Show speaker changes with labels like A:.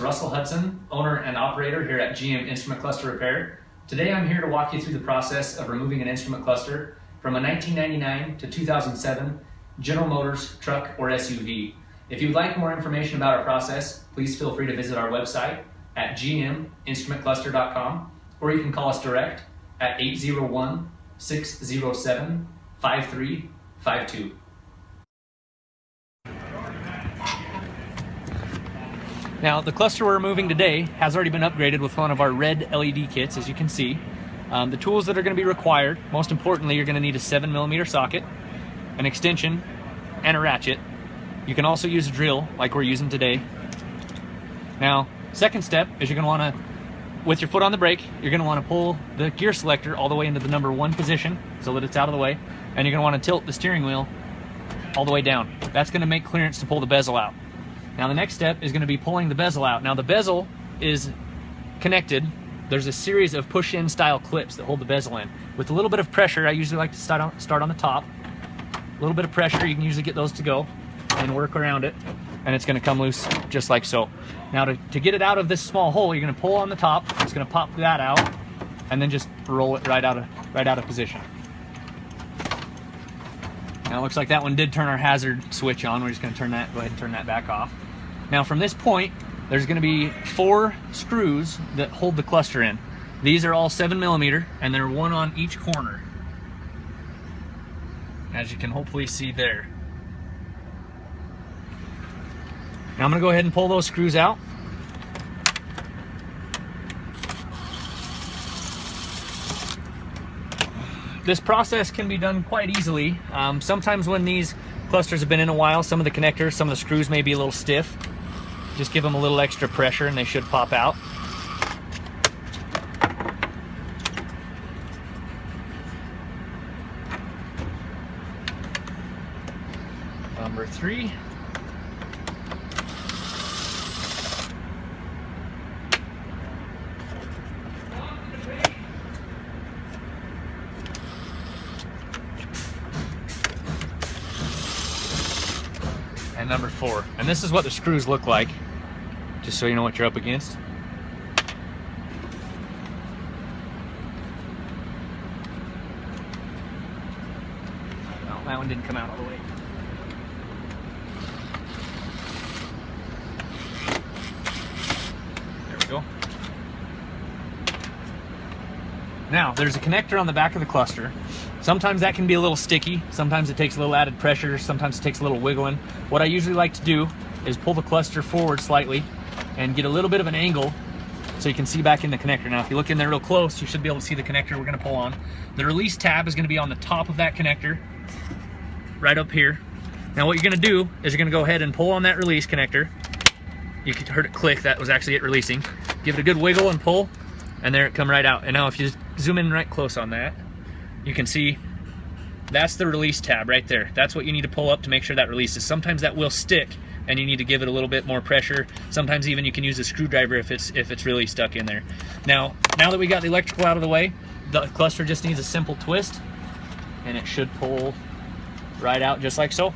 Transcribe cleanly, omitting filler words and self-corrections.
A: Russell Hudson, owner and operator here at GM Instrument Cluster Repair. Today I'm here to walk you through the process of removing an instrument cluster from a 1999 to 2007 General Motors truck or SUV. If you'd like more information about our process, please feel free to visit our website at gminstrumentcluster.com, or you can call us direct at 801-607-5352. Now, the cluster we're removing today has already been upgraded with one of our red LED kits, as you can see. The tools that are going to be required, most importantly, you're going to need a 7mm socket, an extension, and a ratchet. You can also use a drill like we're using today. Now, second step is you're going to want to, with your foot on the brake, you're going to want to pull the gear selector all the way into the number 1 position so that it's out of the way, and you're going to want to tilt the steering wheel all the way down. That's going to make clearance to pull the bezel out. Now the next step is going to be pulling the bezel out. Now the bezel is connected. There's a series of push-in style clips that hold the bezel in. With a little bit of pressure, I usually like to start on the top. A little bit of pressure, you can usually get those to go and work around it, and it's going to come loose just like so. Now to get it out of this small hole, you're going to pull on the top. It's going to pop that out, and then just roll it right out of position. Now it looks like that one did turn our hazard switch on. We're just going to go ahead and turn that back off. Now from this point, there's going to be 4 screws that hold the cluster in. These are all 7mm, and they're one on each corner, as you can hopefully see there. Now I'm going to go ahead and pull those screws out. This process can be done quite easily. Sometimes when these clusters have been in a while, some of the connectors, some of the screws may be a little stiff. Just give them a little extra pressure and they should pop out. Number 3. And number 4. And this is what the screws look like, just so you know what you're up against. No, that one didn't come out all the way. There we go. Now, there's a connector on the back of the cluster. Sometimes that can be a little sticky, sometimes it takes a little added pressure, sometimes it takes a little wiggling. What I usually like to do is pull the cluster forward slightly and get a little bit of an angle so you can see back in the connector. Now if you look in there real close, you should be able to see the connector we're going to pull on. The release tab is going to be on the top of that connector, right up here. Now what you're going to do is you're going to go ahead and pull on that release connector. You heard it click, that was actually it releasing. Give it a good wiggle and pull, and there it come right out. And now if you zoom in right close on that, you can see that's the release tab right there. That's what you need to pull up to make sure that releases. Sometimes that will stick and you need to give it a little bit more pressure. Sometimes even you can use a screwdriver if it's really stuck in there. Now that we got the electrical out of the way, the cluster just needs a simple twist and it should pull right out just like so.